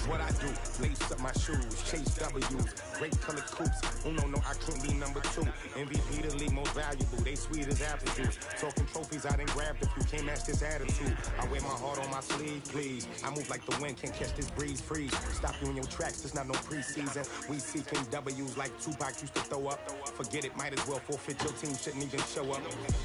What I do, lace up my shoes, chase W's, great color coops. Uno, no, I can't be number 2. MVP, the league most valuable, they sweet as apple juice. Talking trophies, I done grabbed a few, can't match this attitude. I wear my heart on my sleeve, please. I move like the wind, can't catch this breeze, freeze. Stop you in your tracks, there's not no preseason. We seeking W's like Tupac used to throw up. Forget it, might as well forfeit, your team shouldn't even show up.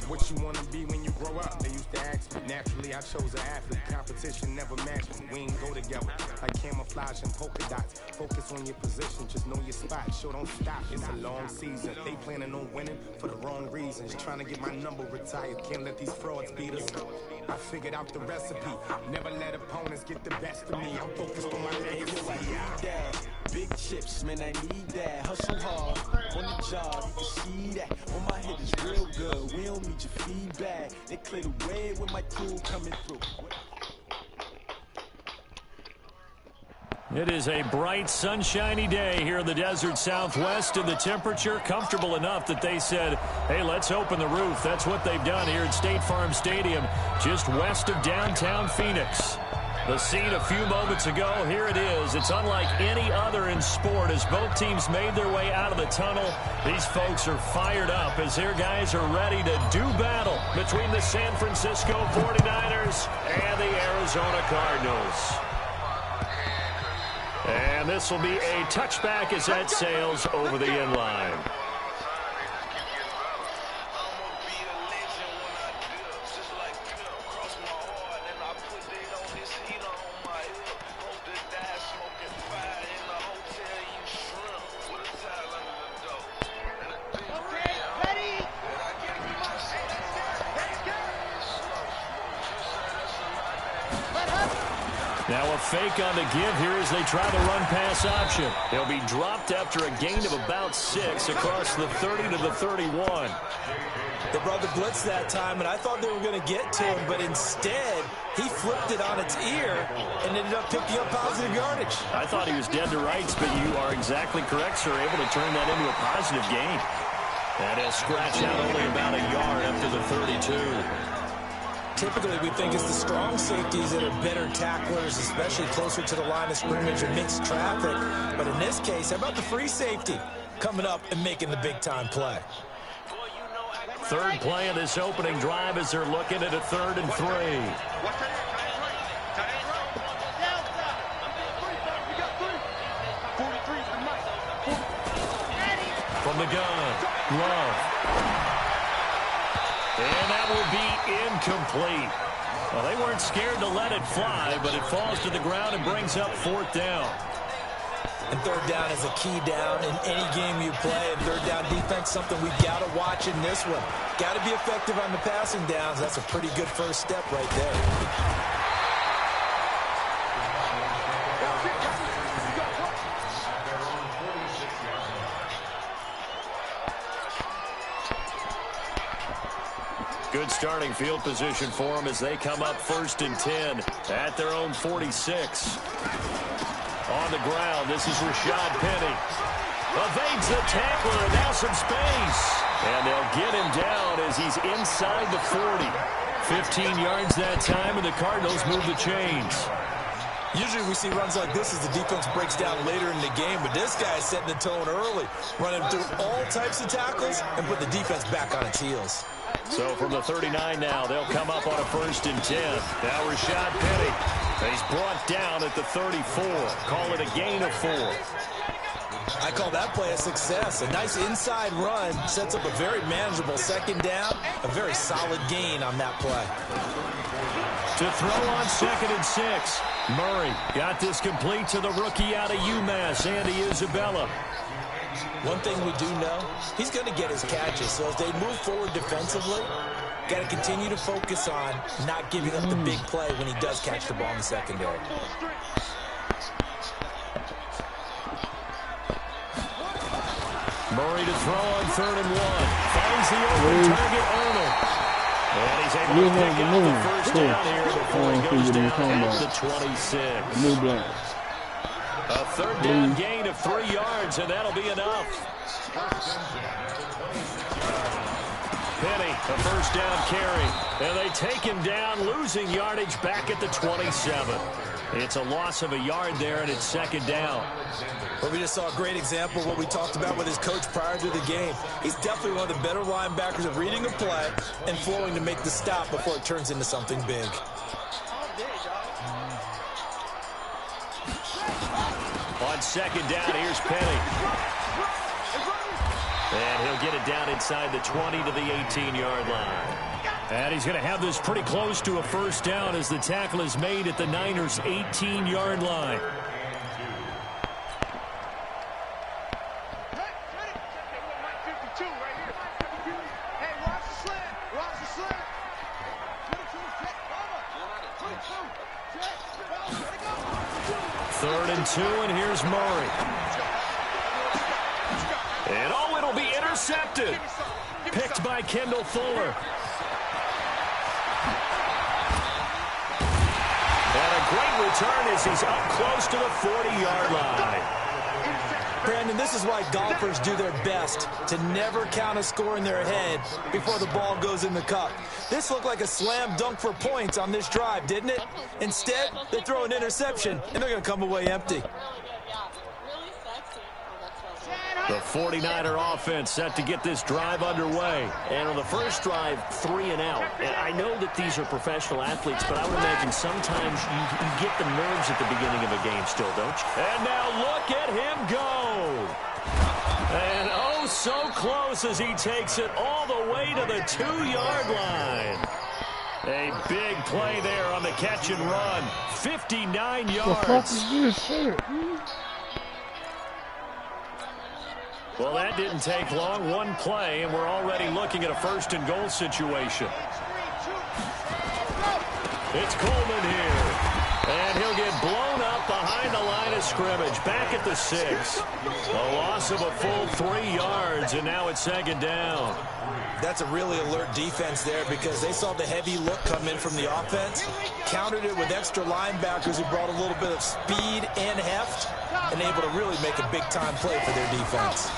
What you wanna be when you grow up? They used to ask me. Naturally, I chose an athlete. Competition never matched me. We ain't go together like camouflage and polka dots. Focus on your position, just know your spot. Sure, don't stop, it's a long season. They planning on winning for the wrong reasons. Trying to get my number retired, can't let these frauds beat us. I figured out the recipe. Never let opponents get the best of me. I'm focused on my legacy. Big chips, man, I need that. Hustle hard on the job, you can see that. On my head is real good. We don't need your feedback. They clear the way with my crew coming through. It is a bright, sunshiny day here in the desert Southwest, and the temperature comfortable enough that they said, hey, let's open the roof. That's what they've done here at State Farm Stadium, just west of downtown Phoenix. The scene a few moments ago, here it is. It's unlike any other in sport as both teams made their way out of the tunnel. These folks are fired up as their guys are ready to do battle between the San Francisco 49ers and the Arizona Cardinals. And this will be a touchback as that sails over the end line. Now a fake on the give here as they try the run-pass option. He'll be dropped after a gain of about 6 across the 30 to the 31. They brought the blitz that time, and I thought they were going to get to him, but instead he flipped it on its ear and ended up picking up positive yardage. I thought he was dead to rights, but you are exactly correct, sir. Able to turn that into a positive gain. And he'll scratch out only about a yard after the 32. Typically, we think it's the strong safeties that are better tacklers, especially closer to the line of scrimmage or mixed traffic. But in this case, how about the free safety coming up and making the big-time play? Third play of this opening drive as they're looking at a 3rd and 3. From the gun, Love. And that will be incomplete. Well, they weren't scared to let it fly, but it falls to the ground and brings up 4th down. And 3rd down is a key down in any game you play. And 3rd down defense, something we've got to watch in this one. Got to be effective on the passing downs. That's a pretty good first step right there. Good starting field position for them as they come up 1st and 10 at their own 46. On the ground, this is Rashad Penny. Evades the tackler, and now some space. And they'll get him down as he's inside the 40. 15 yards that time, and the Cardinals move the chains. Usually we see runs like this as the defense breaks down later in the game, but this guy is setting the tone early, running through all types of tackles and put the defense back on its heels. So from the 39 now, they'll come up on a 1st and 10. Now Rashad Penny. He's brought down at the 34. Call it a gain of 4. I call that play a success. A nice inside run sets up a very manageable 2nd down. A very solid gain on that play. To throw on 2nd and 6. Murray got this complete to the rookie out of UMass, Andy Isabella. One thing we do know, he's going to get his catches. So as they move forward defensively, got to continue to focus on not giving up the big play when he does catch the ball in the secondary. Murray to throw on 3rd and 1. Finds the open target, Arnold. And he's able to pick up the first down here before he goes down at the 26. A 3rd down gain of 3 yards, and that'll be enough. Penny, a first down carry. And they take him down, losing yardage back at the 27. It's a loss of a yard there, and it's second down. Well, we just saw a great example of what we talked about with his coach prior to the game. He's definitely one of the better linebackers of reading a play and flowing to make the stop before it turns into something big. On second down, here's Penny. And he'll get it down inside the 20 to the 18-yard line. And he's going to have this pretty close to a first down as the tackle is made at the Niners' 18-yard line. Third and 2, and here's Murray. And oh, it'll be intercepted. Picked by Kendall Fuller. And a great return as he's up close to the 40-yard line. Brandon, this is why golfers do their best to never count a score in their head before the ball goes in the cup. This looked like a slam dunk for points on this drive, didn't it? Instead, they throw an interception, and they're going to come away empty. The 49er offense set to get this drive underway. And on the first drive, 3 and out. And I know that these are professional athletes, but I would imagine sometimes you get the nerves at the beginning of a game still, don't you? And now look at him go. And oh, so close as he takes it all the way to the 2-yard line. A big play there on the catch and run. 59 yards. Well, that didn't take long. One play, and we're already looking at a first and goal situation. It's Coleman here. And he'll get blown up behind the line of scrimmage. Back at the 6. A loss of a full 3 yards, and now it's second down. That's a really alert defense there because they saw the heavy look come in from the offense, countered it with extra linebackers who brought a little bit of speed and heft, and able to really make a big-time play for their defense.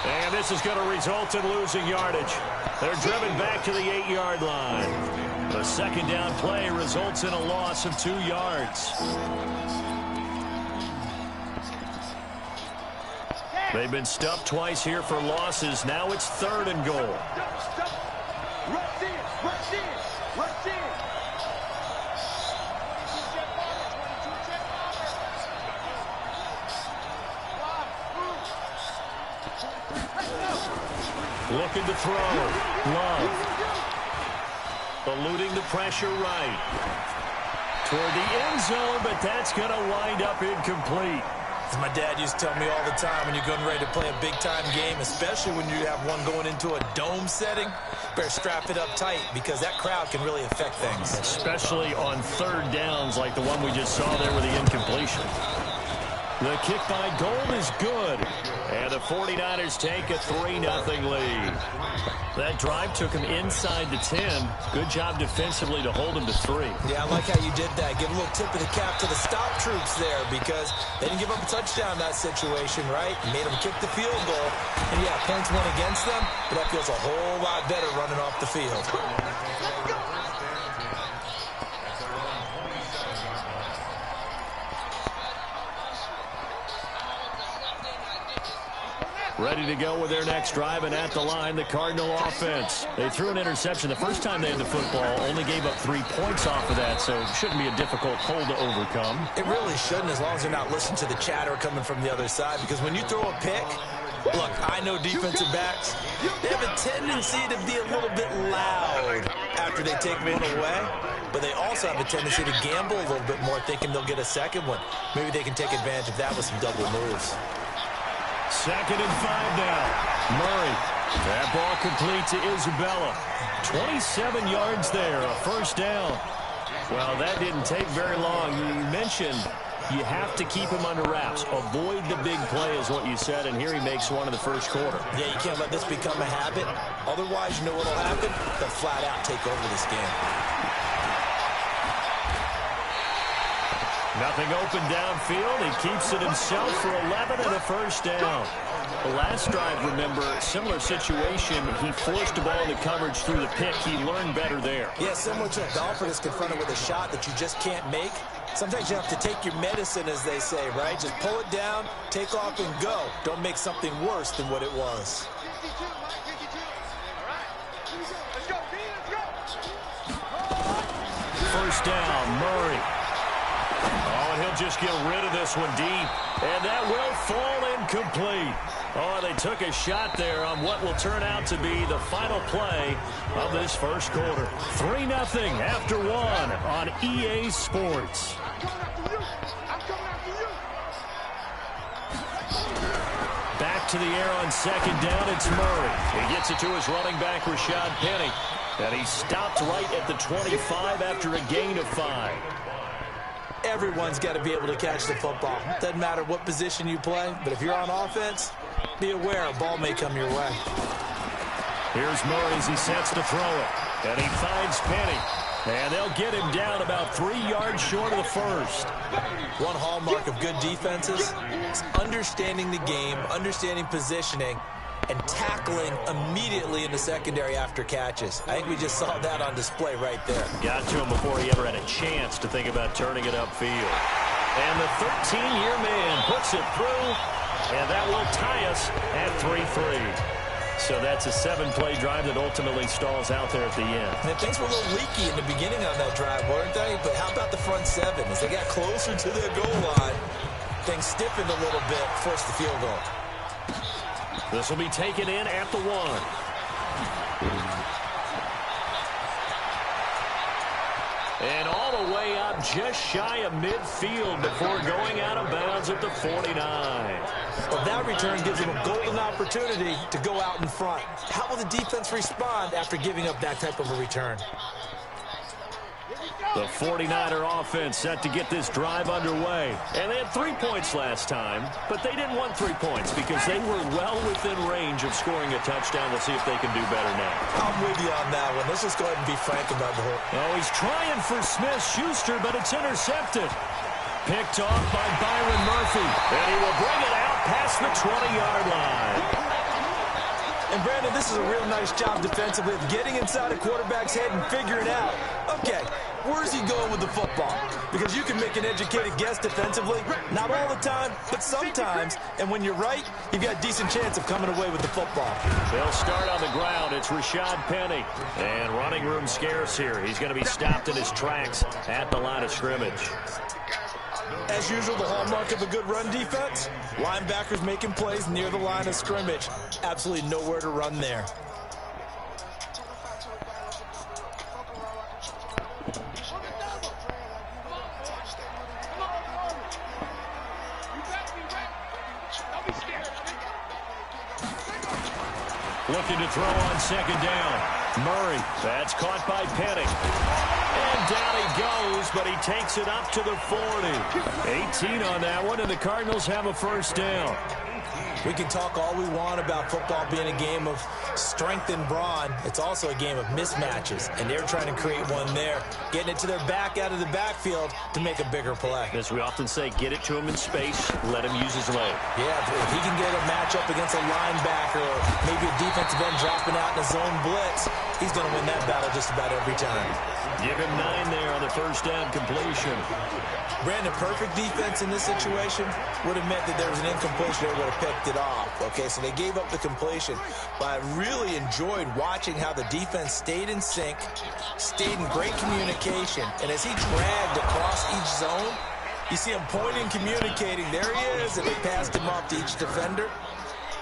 And this is going to result in losing yardage. They're driven back to the 8-yard line. The second down play results in a loss of 2 yards. They've been stuffed twice here for losses. Now it's third and goal. Looking to throw. Love. Eluding the pressure right. Toward the end zone, but that's going to wind up incomplete. As my dad used to tell me all the time, when you're getting ready to play a big-time game, especially when you have one going into a dome setting, better strap it up tight because that crowd can really affect things. Especially on third downs like the one we just saw there with the incompletion. The kick by Gold is good. And the 49ers take a 3-0 lead. That drive took him inside the 10. Good job defensively to hold him to 3. Yeah, I like how you did that. Give a little tip of the cap to the stop troops there because they didn't give up a touchdown in that situation, right? Made them kick the field goal. And, yeah, points went against them, but that feels a whole lot better running off the field. Ready to go with their next drive, and at the line, the Cardinal offense. They threw an interception the first time they had the football, only gave up 3 points off of that, so it shouldn't be a difficult hole to overcome. It really shouldn't, as long as they're not listening to the chatter coming from the other side, because when you throw a pick, look, I know defensive backs, they have a tendency to be a little bit loud after they take one away, but they also have a tendency to gamble a little bit more, thinking they'll get a second one. Maybe they can take advantage of that with some double moves. Second and 5 now. Murray. That ball complete to Isabella. 27 yards there, a first down. Well, that didn't take very long. You mentioned you have to keep him under wraps. Avoid the big play is what you said, and here he makes one in the first quarter. Yeah, you can't let this become a habit. Otherwise, you know what will happen? They'll flat out take over this game. Nothing open downfield. He keeps it himself for 11 and a first down. The last drive, remember, similar situation. He forced the ball into coverage through the pick. He learned better there. Yeah, similar to a golfer that's confronted with a shot that you just can't make. Sometimes you have to take your medicine, as they say, right? Just pull it down, take off, and go. Don't make something worse than what it was. First down, Murray. Oh, and he'll just get rid of this one deep. And that will fall incomplete. Oh, they took a shot there on what will turn out to be the final play of this first quarter. 3-0 after one on EA Sports. Back to the air on second down, it's Murray. He gets it to his running back, Rashad Penny. And he stopped right at the 25 after a gain of 5. Everyone's got to be able to catch the football. Doesn't matter what position you play, but if you're on offense, be aware a ball may come your way. Here's Murray as he sets to throw it. And he finds Penny. And they'll get him down about 3 yards short of the first. One hallmark of good defenses is understanding the game, understanding positioning, and tackling immediately in the secondary after catches. I think we just saw that on display right there. Got to him before he ever had a chance to think about turning it upfield. And the 13-year man puts it through, and that will tie us at 3-3. So that's a 7-play drive that ultimately stalls out there at the end. And things were a little leaky in the beginning on that drive, weren't they? But how about the front seven? As they got closer to their goal line, things stiffened a little bit, forced the field goal. This will be taken in at the 1. And all the way up just shy of midfield before going out of bounds at the 49. Well, that return gives them a golden opportunity to go out in front. How will the defense respond after giving up that type of a return? The 49er offense set to get this drive underway. And they had 3 points last time, but they didn't want 3 points because they were well within range of scoring a touchdown. We'll see if they can do better now. I'm with you on that one. Let's just go ahead and be frank about the whole. Oh, he's trying for Smith-Schuster, but it's intercepted. Picked off by Byron Murphy. And he will bring it out past the 20-yard line. And, Brandon, this is a real nice job defensively of getting inside a quarterback's head and figuring out, okay, where's he going with the football? Because you can make an educated guess defensively. Not all the time, but sometimes. And when you're right, you've got a decent chance of coming away with the football. They'll start on the ground. It's Rashad Penny. And running room scarce here. He's going to be stopped in his tracks at the line of scrimmage. As usual, the hallmark of a good run defense, linebackers making plays near the line of scrimmage. Absolutely nowhere to run there. Looking to throw on second down. Murray, that's caught by Penny. And down he goes, but he takes it up to the 40. 18 on that one, and the Cardinals have a first down. We can talk all we want about football being a game of strength and brawn. It's also a game of mismatches, and they're trying to create one there, getting it to their back out of the backfield to make a bigger play. As we often say, get it to him in space, let him use his leg. Yeah, if he can get a matchup against a linebacker or maybe a defensive end dropping out in a zone blitz, he's going to win that battle just about every time. Give him 9 there on the first down completion. Brandon, perfect defense in this situation would have meant that there was an incompletion. They would have picked it off. Okay, so they gave up the completion. But I really enjoyed watching how the defense stayed in sync, stayed in great communication. And as he dragged across each zone, you see him pointing, communicating. There he is, and they passed him off to each defender.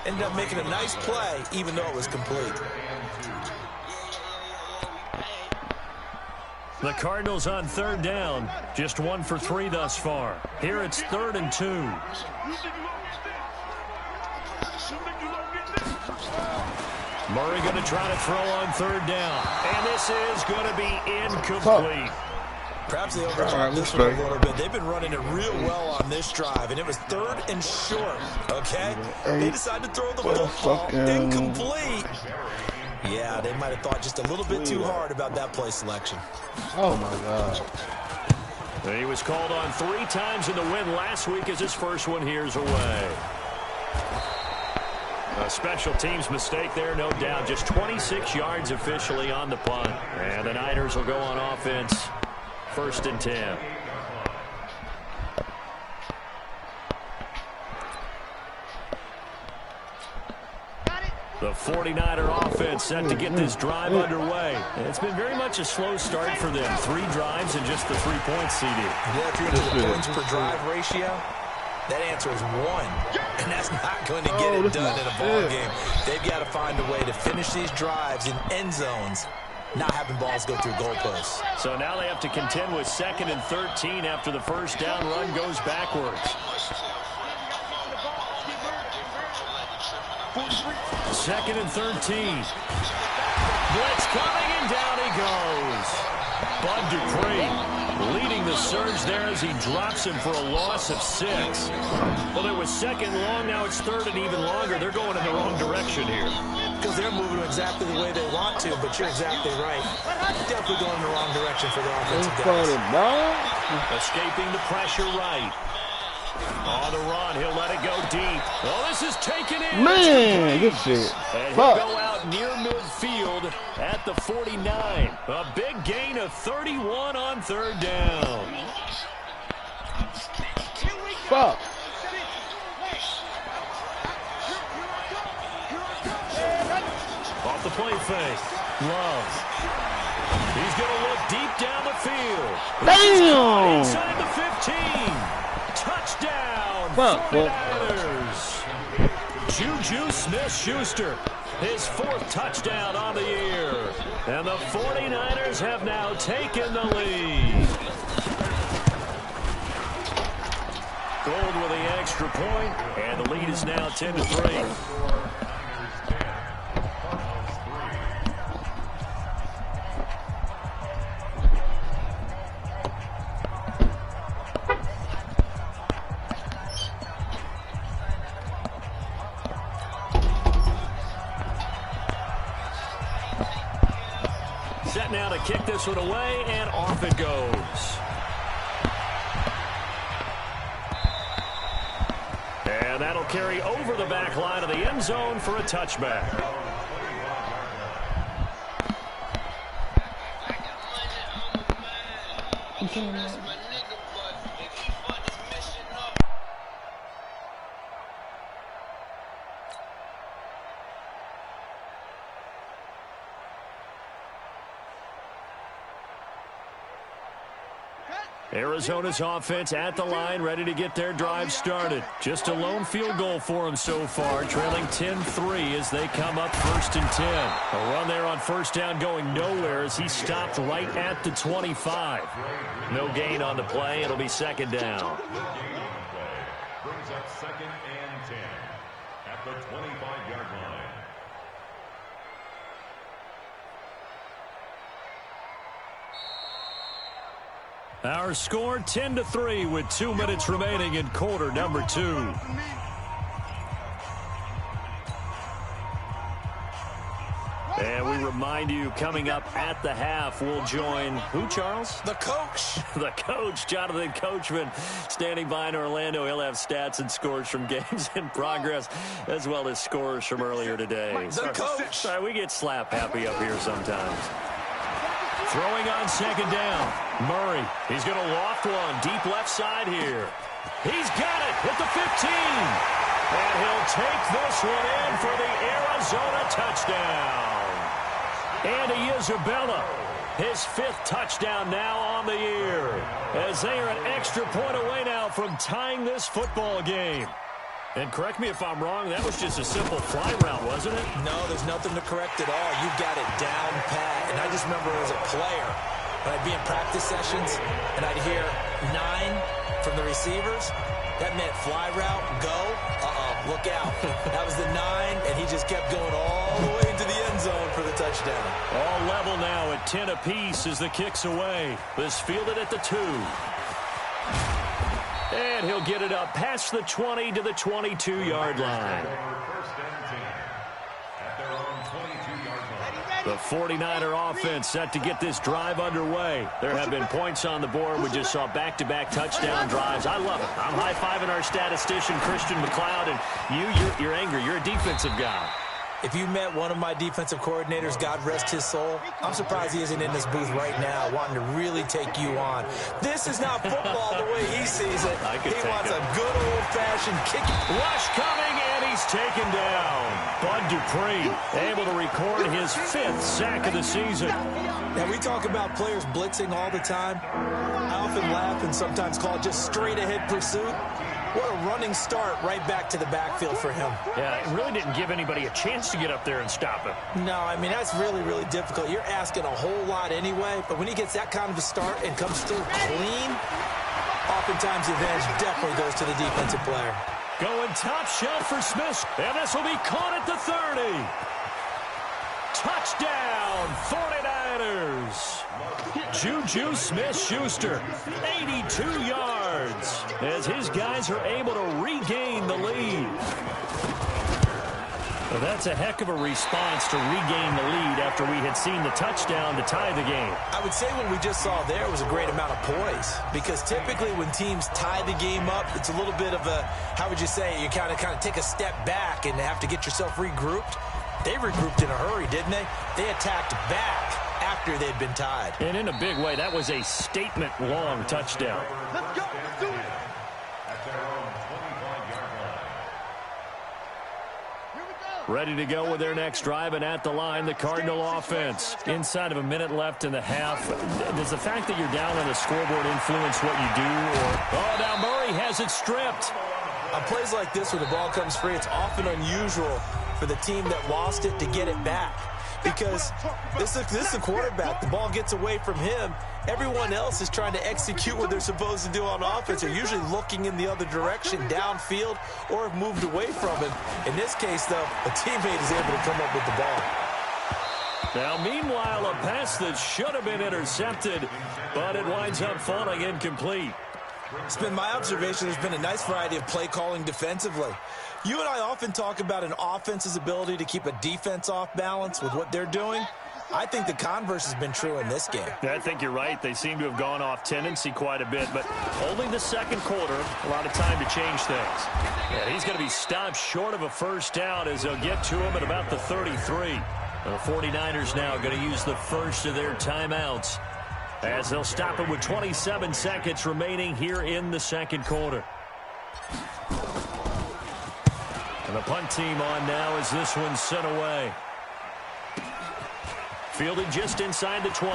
Ended up making a nice play, even though it was complete. The Cardinals on third down, just 1 for 3 thus far. Here it's 3rd and 2. Murray going to try to throw on third down. And this is going to be incomplete. Perhaps they overshot this one a little bit. They've been running it real well on this drive, and it was 3rd and short, okay? They decided to throw the football incomplete. Yeah, they might have thought just a little bit too hard about that play selection. Oh, my God. He was called on 3 times in the win last week as his first one here's away. A special teams mistake there, no doubt. Just 26 yards officially on the punt. And the Niners will go on offense. 1st and 10. The 49er offense set to get this drive underway. It's been very much a slow start for them. 3 drives and just the 3 points, CD. Yeah, if you're into the points per drive ratio, that answer is 1. And that's not going to get it done in a ball game. They've got to find a way to finish these drives in end zones, not having balls go through goalposts. So now they have to contend with 2nd and 13 after the first down run goes backwards. 2nd and 13. Blitz coming, and down he goes. Bud Dupree leading the surge there as he drops him for a loss of 6. Well, it was 2nd long. Now it's 3rd and even longer. They're going in the wrong direction here. Because they're moving exactly the way they want to, but you're exactly right. Definitely going in the wrong direction for the offensive guys. Escaping the pressure right. On the run, he'll let it go deep. Oh, this is taken in. Man, good shit. And he'll go out near midfield at the 49. A big gain of 31 on 3rd down. Fuck. Off the play fake. Love. He's going to look deep down the field. Damn. Inside the 15. Touchdown, Fuck, 49ers. Juju Smith-Schuster, his 4th touchdown on the year. And the 49ers have now taken the lead. Gold with the extra point, and the lead is now 10-3. Set now to kick this one away, and off it goes. And that'll carry over the back line of the end zone for a touchback. Arizona's offense at the line, ready to get their drive started. Just a lone field goal for them so far, trailing 10-3 as they come up 1st and 10. A run there on 1st down going nowhere as he stopped right at the 25. No gain on the play. It'll be 2nd down. Brings up 2nd and 10 at the 25-yard line. Our score 10-3 with 2 minutes remaining in quarter number 2. And we remind you, coming up at the half, we'll join who, Charles? The coach. The coach, Jonathan Coachman, standing by in Orlando. He'll have stats and scores from games in progress, as well as scores from earlier today. The coach. Sorry, we get slap happy up here sometimes. Throwing on 2nd down. Murray, he's going to loft one deep left side here. He's got it at the 15. And he'll take this one in for the Arizona touchdown. Andy Isabella, his 5th touchdown now on the year, as they are an extra point away now from tying this football game. And correct me if I'm wrong, that was just a simple fly route, wasn't it? No, there's nothing to correct at all. You've got it down pat. And I just remember as a player, when I'd be in practice sessions, and I'd hear 9 from the receivers, that meant fly route, go, look out. That was the 9, and he just kept going all the way into the end zone for the touchdown. All level now at 10 apiece as the kick's away. This fielded at the 2. And he'll get it up past the 20 to the 22-yard line. 1st and 10 at their own 22-yard line. The 49er offense set to get this drive underway. There have been points on the board. We just saw back-to-back touchdown drives. I love it. I'm high-fiving our statistician, Christian McLeod, and you're angry. You're a defensive guy. If you met one of my defensive coordinators, God rest his soul, I'm surprised he isn't in this booth right now wanting to really take you on. This is not football the way he sees it. He wants a good old-fashioned kick. Rush coming, and he's taken down. Bud Dupree able to record his 5th sack of the season. Now, we talk about players blitzing all the time. I often laugh and sometimes call it just straight-ahead pursuit. What a running start right back to the backfield for him. Yeah, it really didn't give anybody a chance to get up there and stop him. No, I mean, that's really, really difficult. You're asking a whole lot anyway, but when he gets that kind of a start and comes through clean, oftentimes the advantage definitely goes to the defensive player. Going top shelf for Smith, and this will be caught at the 30. Touchdown, 49ers. Juju Smith-Schuster, 82 yards, as his guys are able to regain the lead. Well, that's a heck of a response to regain the lead after we had seen the touchdown to tie the game. I would say what we just saw there was a great amount of poise, because typically when teams tie the game up, it's a little bit of a, how would you say, you kind of take a step back and have to get yourself regrouped. They regrouped in a hurry, didn't they? They attacked back after they'd been tied. And in a big way, that was a statement-long touchdown. Let's go. Let's do it. At their own 25-yard line. Ready to go with their next drive, and at the line, the Cardinal offense. Inside of a minute left in the half, does the fact that you're down on the scoreboard influence what you do? Oh, now Murray has it stripped. On plays like this where the ball comes free, it's often unusual for the team that lost it to get it back. Because this is the quarterback. The ball gets away from him. Everyone else is trying to execute what they're supposed to do on offense. They're usually looking in the other direction, downfield, or have moved away from him. In this case, though, a teammate is able to come up with the ball. Now, meanwhile, a pass that should have been intercepted, but it winds up falling incomplete. It's been my observation there's been a nice variety of play calling defensively. You and I often talk about an offense's ability to keep a defense off balance with what they're doing. I think the converse has been true in this game. I think you're right. They seem to have gone off tendency quite a bit, but only the second quarter, a lot of time to change things. Yeah, he's going to be stopped short of a first down as they'll get to him at about the 33. The 49ers now going to use the first of their timeouts as they'll stop it with 27 seconds remaining here in the second quarter. And the punt team on now as this one's sent away. Fielded just inside the 20.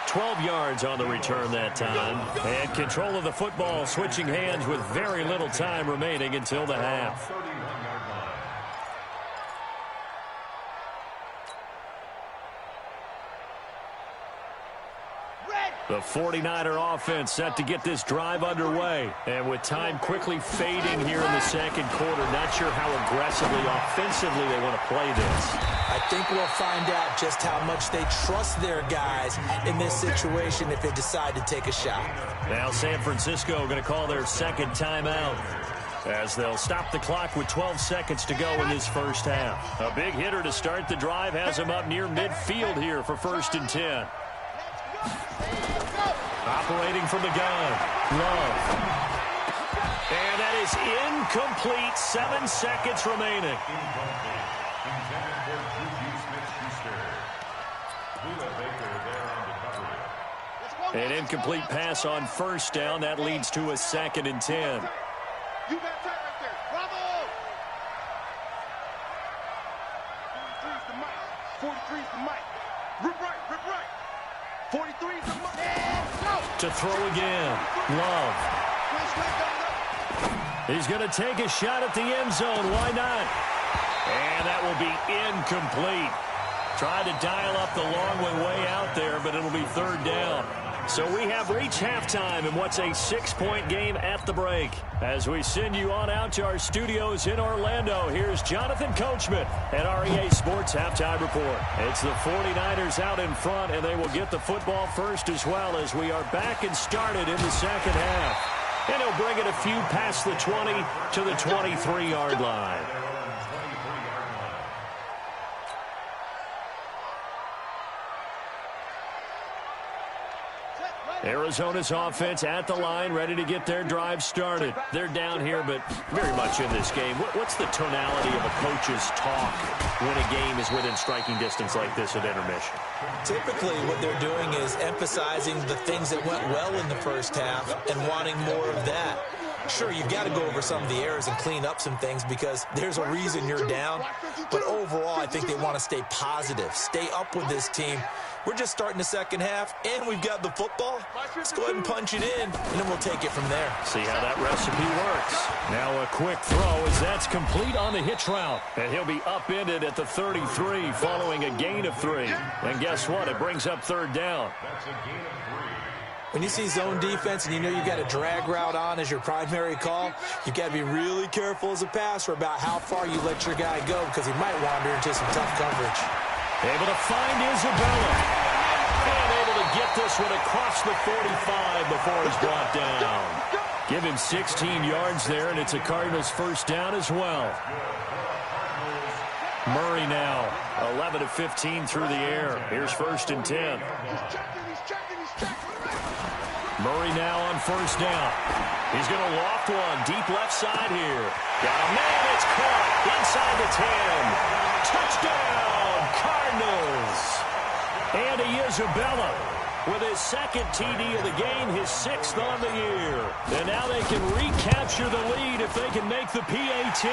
12 yards on the return that time. And control of the football switching hands with very little time remaining until the half. The 49er offense set to get this drive underway. And with time quickly fading here in the second quarter, not sure how aggressively, offensively they want to play this. I think we'll find out just how much they trust their guys in this situation if they decide to take a shot. Now San Francisco going to call their second timeout as they'll stop the clock with 12 seconds to go in this first half. A big hitter to start the drive has him up near midfield here for 1st and 10. Operating from the gun, Love. And that is incomplete. 7 seconds remaining. An incomplete pass on first down. That leads to a 2nd and 10. You got that right there. Bravo! 43's the mic. 43's the mic. Rip right, rip right. 43's the mic. To throw again. Love. He's going to take a shot at the end zone. Why not? And that will be incomplete. Tried to dial up the long one way out there, but it'll be 3rd down. So we have reached halftime in what's a 6-point game at the break. As we send you on out to our studios in Orlando, here's Jonathan Coachman at REA Sports Halftime Report. It's the 49ers out in front, and they will get the football first as well as we are back and started in the second half. And he'll bring it a few past the 20 to the 23-yard line. Arizona's offense at the line, ready to get their drive started. They're down here, but very much in this game. What's the tonality of a coach's talk when a game is within striking distance like this at intermission? Typically, what they're doing is emphasizing the things that went well in the first half and wanting more of that. Sure, you've got to go over some of the errors and clean up some things because there's a reason you're down. But overall, I think they want to stay positive, stay up with this team. We're just starting the second half, and we've got the football. Let's go ahead and punch it in, and then we'll take it from there. See how that recipe works. Now a quick throw as that's complete on the hitch route. And he'll be upended at the 33 following a gain of 3. And guess what? It brings up third down. That's a gain of 3. When you see zone defense and you know you've got a drag route on as your primary call, you've got to be really careful as a passer about how far you let your guy go because he might wander into some tough coverage. Able to find Isabella. And able to get this one across the 45 before he's brought down. Give him 16 yards there, and it's a Cardinals first down as well. Murray now, 11 of 15 through the air. Here's 1st and 10. Murray now on first down. He's going to loft one deep left side here. Got a man, it's caught inside the 10. Touchdown, Cardinals. Andy Isabella with his 2nd TD of the game, his 6th on the year. And now they can recapture the lead if they can make the PAT.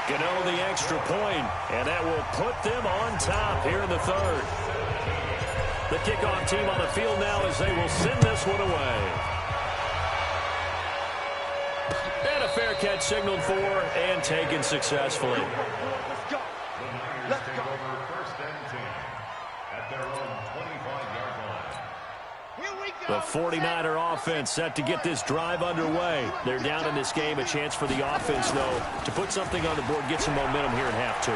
Gano the extra point, and that will put them on top here in the 3rd. The kickoff team on the field now as they will send this one away. And a fair catch signaled for and taken successfully. Let's go. Let's go. First and 10 at their own 25-yard line. Here we The go. 49er offense set to get this drive underway. They're down in this game. A chance for the offense, though, to put something on the board, get some momentum here in half 2.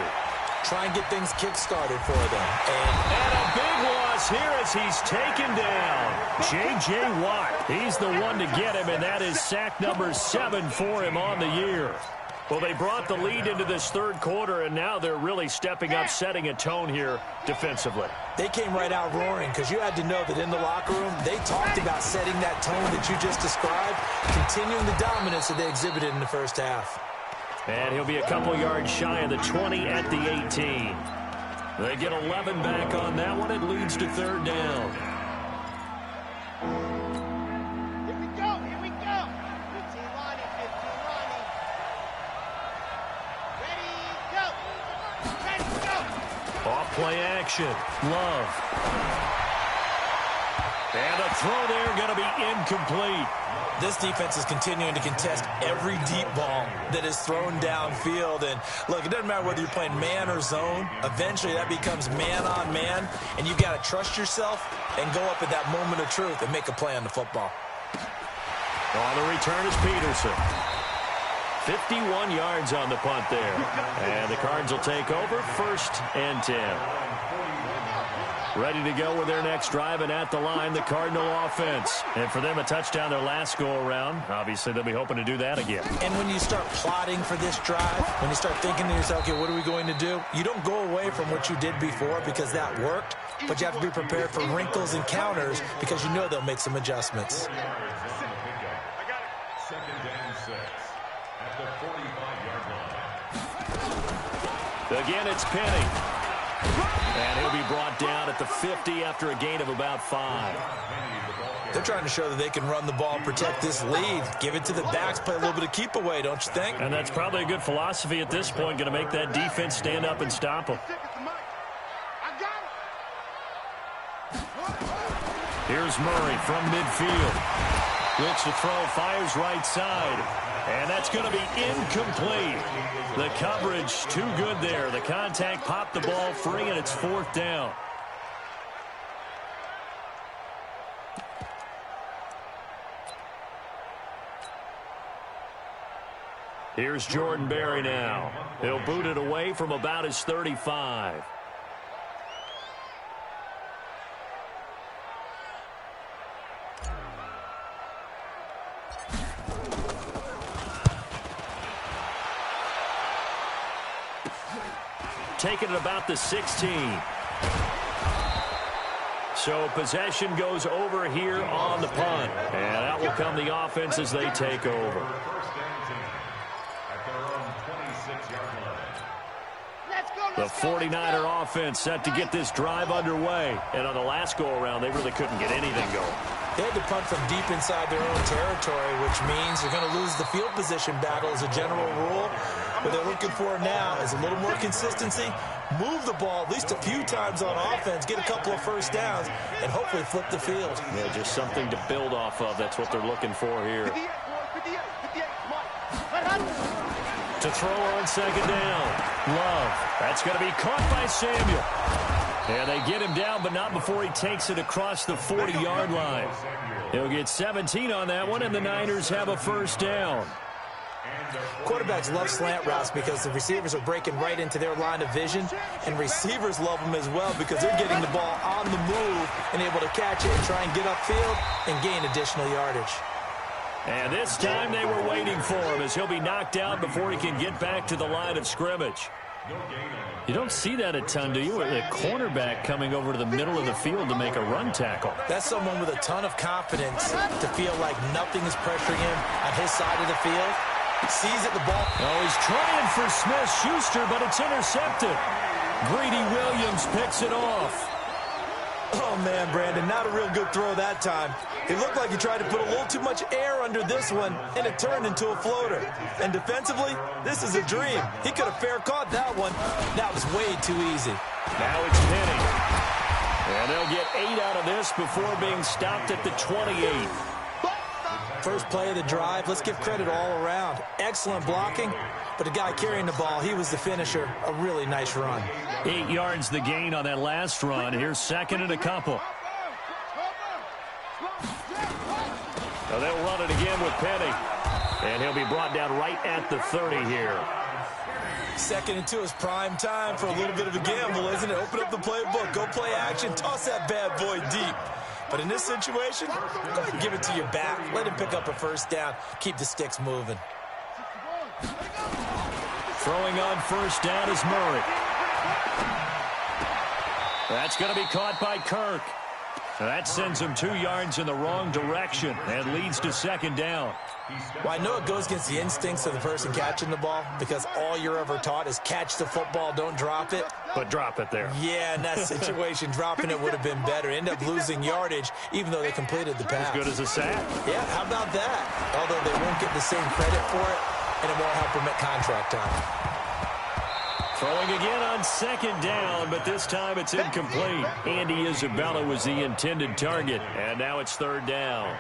Try and get things kick-started for them. And a big loss here as he's taken down. J.J. Watt, he's the one to get him, and that is sack number 7 for him on the year. Well, they brought the lead into this 3rd quarter, and now they're really stepping up, setting a tone here defensively. They came right out roaring because you had to know that in the locker room, they talked about setting that tone that you just described, continuing the dominance that they exhibited in the first half. And he'll be a couple yards shy of the 20 at the 18. They get 11 back on that one. It leads to 3rd down. Here we go. Here we go. 15 Lonnie. 15 Lonnie. Ready, go. Ready, go. Off play action. Love. And a throw there going to be incomplete. This defense is continuing to contest every deep ball that is thrown downfield. And, look, it doesn't matter whether you're playing man or zone. Eventually, that becomes man-on-man, and you've got to trust yourself and go up at that moment of truth and make a play on the football. On the return is Peterson. 51 yards on the punt there. And the Cards will take over 1st and 10. Ready to go with their next drive, and at the line, the Cardinal offense. And for them, a touchdown their last go-around. Obviously, they'll be hoping to do that again. And when you start plotting for this drive, when you start thinking to yourself, okay, what are we going to do? You don't go away from what you did before because that worked, but you have to be prepared for wrinkles and counters because you know they'll make some adjustments. I got it. 2nd and 6 at the 45-yard line. Again, it's Penny. And he'll be brought down at the 50 after a gain of about 5. They're trying to show that they can run the ball and protect this lead. Give it to the backs, play a little bit of keep away, don't you think? And that's probably a good philosophy at this point, going to make that defense stand up and stop them. I got it. Here's Murray from midfield. Looks to throw, fires right side. And that's going to be incomplete. The coverage too good there. The contact popped the ball free, and it's 4th down. Here's Jordan Berry now. He'll boot it away from about his 35. Taking it about the 16. So possession goes over here on the punt. And out will come the offense as they take over. The 49er offense set to get this drive underway. And on the last go-around, they really couldn't get anything going. They had to punt from deep inside their own territory, which means you're going to lose the field position battle as a general rule. What they're looking for now is a little more consistency, move the ball at least a few times on offense, get a couple of first downs, and hopefully flip the field. Yeah, just something to build off of. That's what they're looking for here. To throw on second down. Love. That's going to be caught by Samuel. And they get him down, but not before he takes it across the 40-yard line. He'll get 17 on that one, and the Niners have a first down. Quarterbacks love slant routes because the receivers are breaking right into their line of vision, and receivers love them as well because they're getting the ball on the move and able to catch it and try and get upfield and gain additional yardage. And this time they were waiting for him as he'll be knocked out before he can get back to the line of scrimmage. You don't see that a ton, do you? A cornerback coming over to the middle of the field to make a run tackle. That's someone with a ton of confidence to feel like nothing is pressuring him on his side of the field. Sees it, the ball. Oh, he's trying for Smith-Schuster, but it's intercepted. Greedy Williams picks it off. Oh, man, Brandon, not a real good throw that time. It looked like he tried to put a little too much air under this one, and it turned into a floater. And defensively, this is a dream. He could have fair caught that one. That was way too easy. Now it's Penny. And they'll get 8 out of this before being stopped at the 28. First play of the drive, let's give credit all around. Excellent blocking, but the guy carrying the ball, he was the finisher. A really nice run. 8 yards the gain on that last run. Here's second and a couple. So they'll run it again with Penny. And he'll be brought down right at the 30 here. Second and 2 is prime time for a little bit of a gamble, isn't it? Open up the playbook, go play action, toss that bad boy deep. But in this situation, go ahead and give it to your back. Let him pick up a first down. Keep the sticks moving. Throwing on first down is Murray. That's going to be caught by Kirk. That sends him 2 yards in the wrong direction and leads to second down. Well, I know it goes against the instincts of the person catching the ball because all you're ever taught is catch the football, don't drop it. But drop it there. Yeah, in that situation, dropping it would have been better. End up losing yardage, even though they completed the pass. As good as a sack. Yeah, how about that? Although they won't get the same credit for it, and it won't help them at contract time. Throwing again on second down, but this time it's incomplete. Andy Isabella was the intended target, and now it's third down.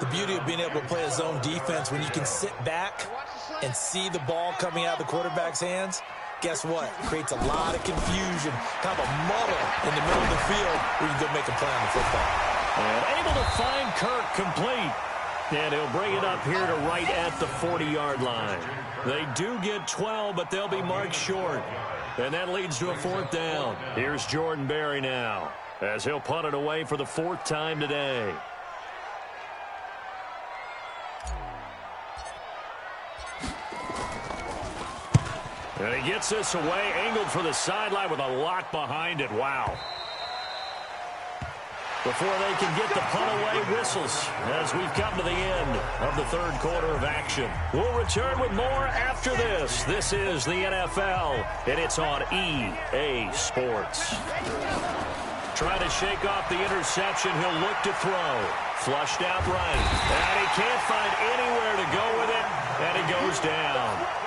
The beauty of being able to play a zone defense when you can sit back and see the ball coming out of the quarterback's hands, guess what? It creates a lot of confusion, kind of a muddle in the middle of the field where you can go make a play on the football. And able to find Kirk complete. And he'll bring it up here to right at the 40-yard line. They do get 12, but they'll be marked short. And that leads to a fourth down. Here's Jordan Berry now, as he'll punt it away for the 4th time today. And he gets this away, angled for the sideline with a lot behind it. Wow. Before they can get the punt away, whistles as we've come to the end of the third quarter of action. We'll return with more after this. This is the NFL, and it's on EA Sports. Trying to shake off the interception. He'll look to throw. Flushed out right. And he can't find anywhere to go with it, and he goes down.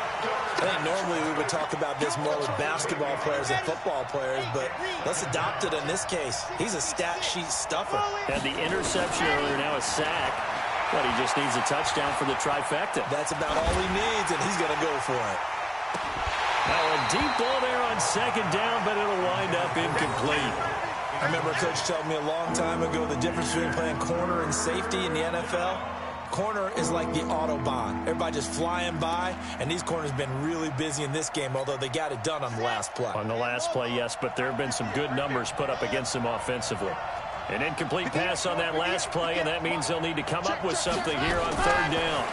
I think normally we would talk about this more with basketball players and football players, but let's adopt it in this case. He's a stat sheet stuffer. Had the interception earlier, now a sack. But he just needs a touchdown for the trifecta. That's about all he needs, and he's going to go for it. Now a deep ball there on second down, but it'll wind up incomplete. I remember a coach telling me a long time ago the difference between playing corner and safety in the NFL. Corner is like the Autobahn. Everybody just flying by, and these corners have been really busy in this game, although they got it done on the last play. On the last play, yes, but there have been some good numbers put up against them offensively. An incomplete pass on that last play, and that means they'll need to come up with something here on third down.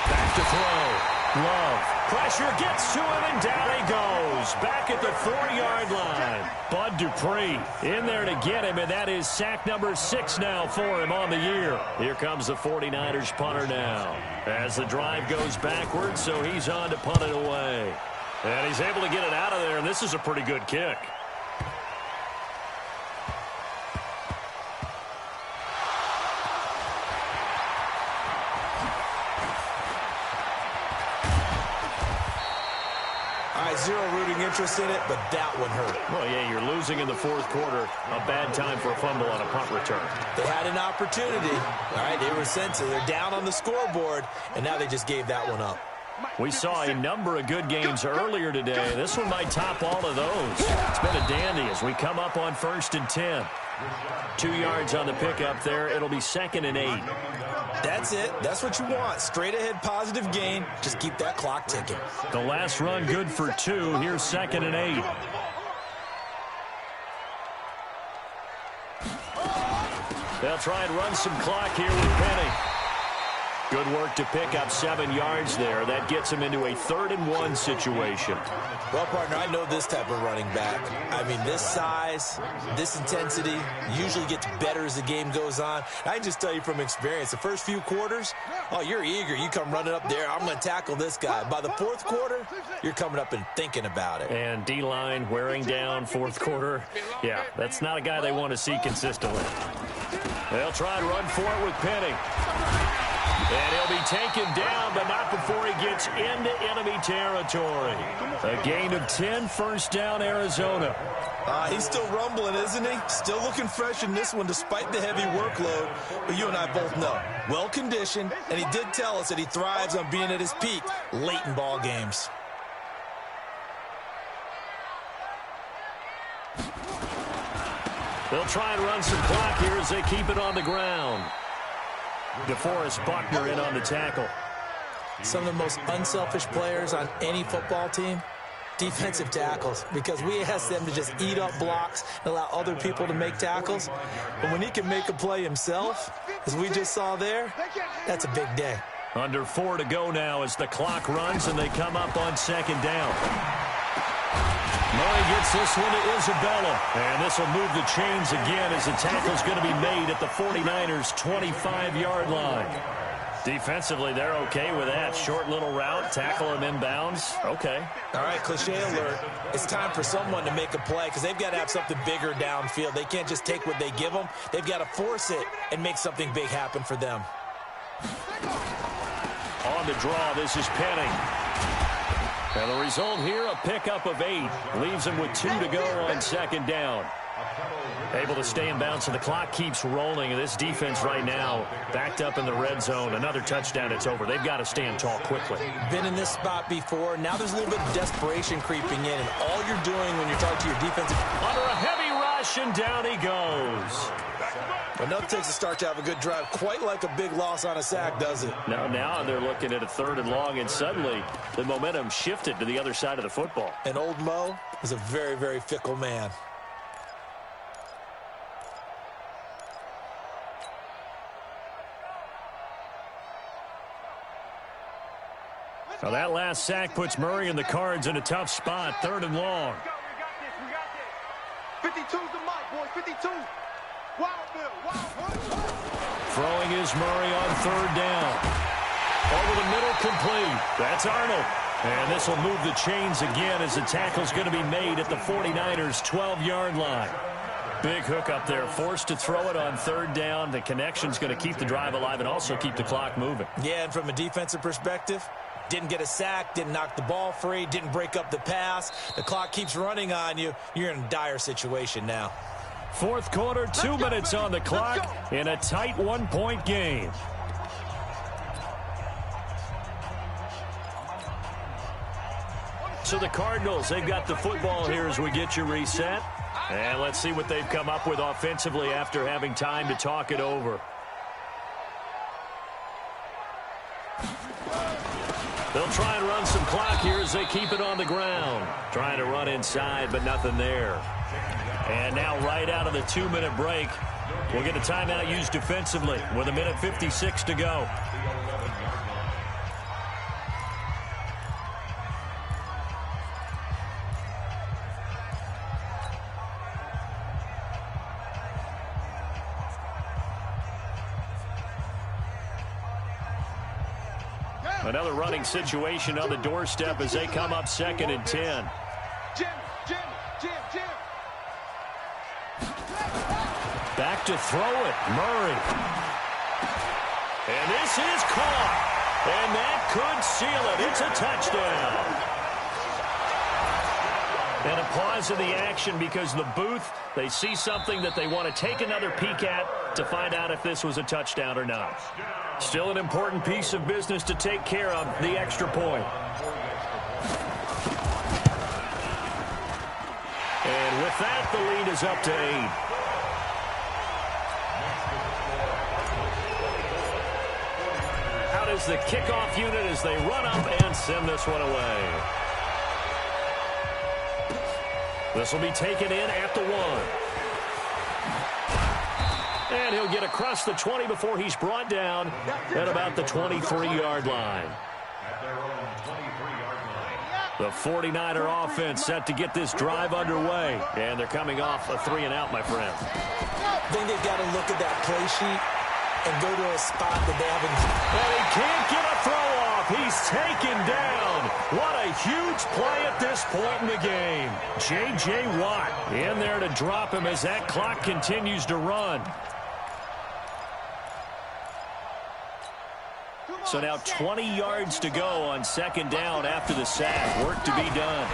Back to throw. Love. Pressure gets to him, and down he goes. Back at the 4-yard line. Bud Dupree in there to get him, and that is sack number 6 now for him on the year. Here comes the 49ers punter now. As the drive goes backwards, so he's on to punt it away. And he's able to get it out of there, and this is a pretty good kick. Zero rooting interest in it, but that one hurt. Well, yeah, you're losing in the 4th quarter. A bad time for a fumble on a punt return. They had an opportunity. All right, they were sensitive. They're down on the scoreboard, and now they just gave that one up. We saw a number of good games earlier today. This one might top all of those. It's been a dandy as we come up on 1st and 10. 2 yards on the pickup there. It'll be 2nd and 8. That's it. That's what you want. Straight ahead positive gain. Just keep that clock ticking. The last run good for 2. Here's 2nd and 8. They'll try and run some clock here with Penny. Good work to pick up 7 yards there. That gets him into a 3rd and 1 situation. Well, partner, I know this type of running back. I mean, this size, this intensity usually gets better as the game goes on. I can just tell you from experience, the first few quarters, oh, you're eager. You come running up there, I'm going to tackle this guy. By the 4th quarter, you're coming up and thinking about it. And D-line wearing down 4th quarter. Yeah, that's not a guy they want to see consistently. They'll try and run for it with Penny. And he'll be taken down, but not before he gets into enemy territory. A gain of 10, 1st down, Arizona. He's still rumbling, isn't he? Still looking fresh in this one despite the heavy workload. But you and I both know, well-conditioned, and he did tell us that he thrives on being at his peak late in ball games. They'll try and run some clock here as they keep it on the ground. DeForest Buckner in on the tackle. Some of the most unselfish players on any football team, defensive tackles, because we ask them to just eat up blocks and allow other people to make tackles. But when he can make a play himself, as we just saw there, that's a big day. Under 4 to go now as the clock runs and they come up on 2nd down. Murray gets this one to Isabella. And this will move the chains again as the tackle's going to be made at the 49ers' 25-yard line. Defensively, they're okay with that. Short little route, tackle him inbounds. Okay. All right, cliche alert. It's time for someone to make a play because they've got to have something bigger downfield. They can't just take what they give them. They've got to force it and make something big happen for them. On the draw, this is Penny. And the result here, a pickup of 8. Leaves him with 2 to go on 2nd down. Able to stay in bounds, and the clock keeps rolling. And this defense right now, backed up in the red zone. Another touchdown, it's over. They've got to stand tall quickly. Been in this spot before. Now there's a little bit of desperation creeping in. And all you're doing when you're talking to your defensive... Under a heavy rush, and down he goes. Enough takes a start to have a good drive. Quite like a big loss on a sack, does it? Now they're looking at a 3rd and long, and suddenly the momentum shifted to the other side of the football. And old Mo is a very, very fickle man. Now that last sack puts Murray and the Cards in a tough spot. 3rd and long. We got this. 52's the mic, boys. 52. Wild Bill. Throwing is Murray on 3rd down. Over the middle, complete. That's Arnold. And this will move the chains again as the tackle's going to be made at the 49ers' 12-yard line. Big hook up there. Forced to throw it on 3rd down. The connection's going to keep the drive alive and also keep the clock moving. Yeah, and from a defensive perspective, didn't get a sack, didn't knock the ball free, didn't break up the pass. The clock keeps running on you. You're in a dire situation now. 4th quarter, 2 minutes on the clock in a tight 1-point game. So the Cardinals, they've got the football here as we get you reset. And let's see what they've come up with offensively after having time to talk it over. They'll try and run some clock here as they keep it on the ground. Trying to run inside, but nothing there. And now right out of the 2-minute break, we'll get a timeout used defensively with 1:56 to go. Another running situation on the doorstep as they come up 2nd and 10. Jim. Back to throw it, Murray. And this is caught. And that could seal it. It's a touchdown. And a pause in the action because the booth, they see something that they want to take another peek at to find out if this was a touchdown or not. Still an important piece of business to take care of, the extra point. And with that, the lead is up to 8. Out is the kickoff unit as they run up and send this one away. This will be taken in at the 1. And he'll get across the 20 before he's brought down at about the 23-yard line. The 49er offense set to get this drive underway. And they're coming off a 3-and-out, my friend. I think they've got to look at that play sheet and go to a spot that they haven't. And he can't get a throw off. He's taken down. What a huge play at this point in the game. J.J. Watt in there to drop him as that clock continues to run. So now 20 yards to go on 2nd down after the sack. Work to be done.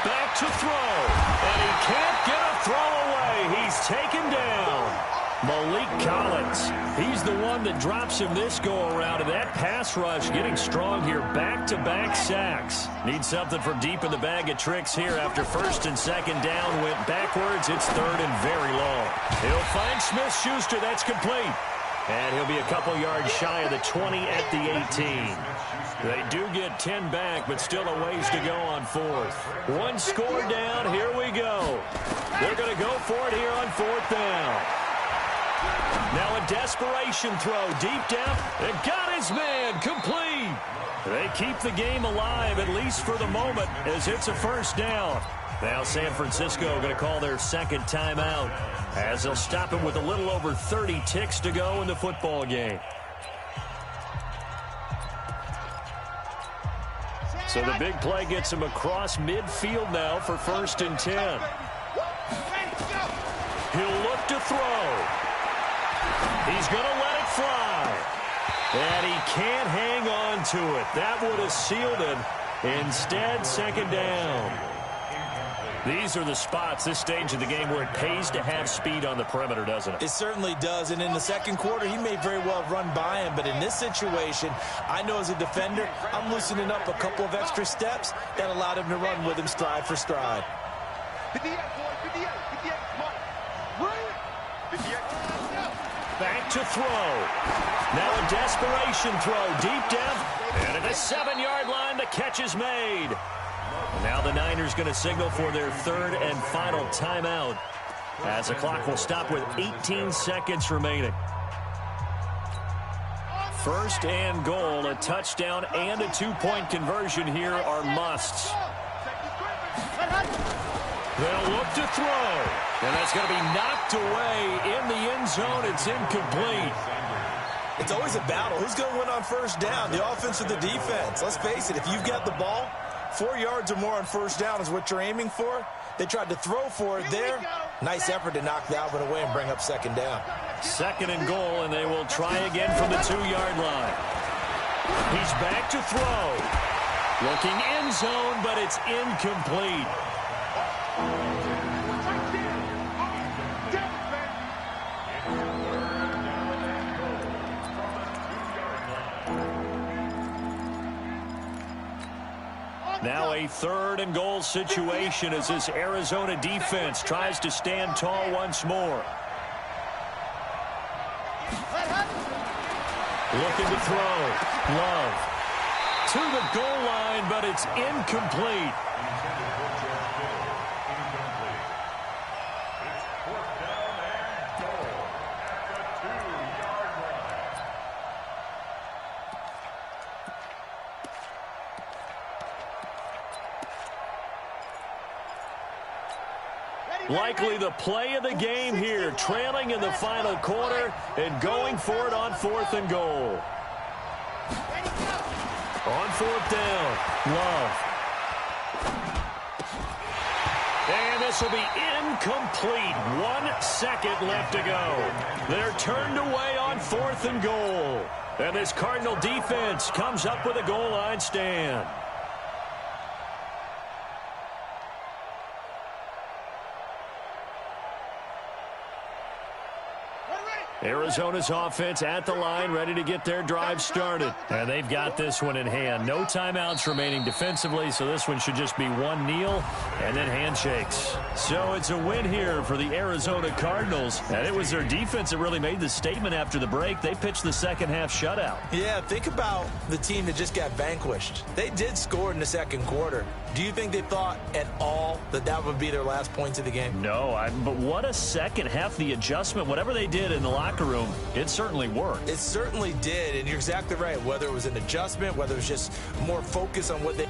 Back to throw. And he can't get a throw away. He's taken down. Malik Collins. He's the one that drops him this go-around. And that pass rush getting strong here. Back-to-back sacks. Need something from deep in the bag of tricks here after 1st and 2nd down. Went backwards. It's 3rd and very long. He'll find Smith-Schuster. That's complete. And he'll be a couple yards shy of the 20 at the 18. They do get 10 back, but still a ways to go on 4th. One score down. Here we go. They're going to go for it here on 4th down. Now a desperation throw deep down. And got his man complete. They keep the game alive, at least for the moment, as it's a 1st down. Now San Francisco going to call their 2nd timeout as they'll stop him with a little over 30 ticks to go in the football game. So the big play gets him across midfield now for 1st and 10. He'll look to throw. He's going to let it fly. And he can't hang on to it. That would have sealed it. Instead, 2nd down. These are the spots, this stage of the game, where it pays to have speed on the perimeter, doesn't it? It certainly does. And in the 2nd quarter, he may very well run by him. But in this situation, I know as a defender, I'm loosening up a couple of extra steps that allowed him to run with him stride for stride. 58, boy, 58, 58, come on. 58. Back to throw. Now a desperation throw deep down. And at the 7-yard line, the catch is made. Now the Niners going to signal for their 3rd and final timeout as the clock will stop with 18 seconds remaining. 1st and goal, a touchdown and a 2-point conversion here are musts. They'll look to throw. And that's going to be knocked away in the end zone. It's incomplete. It's always a battle. Who's going to win on 1st down, the offense or the defense? Let's face it, if you've got the ball, 4 yards or more on 1st down is what you're aiming for. They tried to throw for it there. Nice effort to knock that one away and bring up 2nd down. 2nd and goal, and they will try again from the 2-yard line. He's back to throw. Looking end zone, but it's incomplete. Now a 3rd and goal situation as this Arizona defense tries to stand tall once more. Looking to throw. Love to the goal line, but it's incomplete. Likely the play of the game here, trailing in the final quarter and going for it on 4th and goal. On fourth down, Love. And this will be incomplete. 1 second left to go. They're turned away on 4th and goal. And this Cardinal defense comes up with a goal line stand. Arizona's offense at the line, ready to get their drive started. And they've got this one in hand. No timeouts remaining defensively, so this one should just be one kneel and then handshakes. So it's a win here for the Arizona Cardinals. And it was their defense that really made the statement after the break. They pitched the second half shutout. Yeah, think about the team that just got vanquished. They did score in the second quarter. Do you think they thought at all that that would be their last points of the game? No, but what a second half. The adjustment, whatever they did in the locker room, it certainly worked. It certainly did, and you're exactly right. Whether it was an adjustment, whether it was just more focus on what they...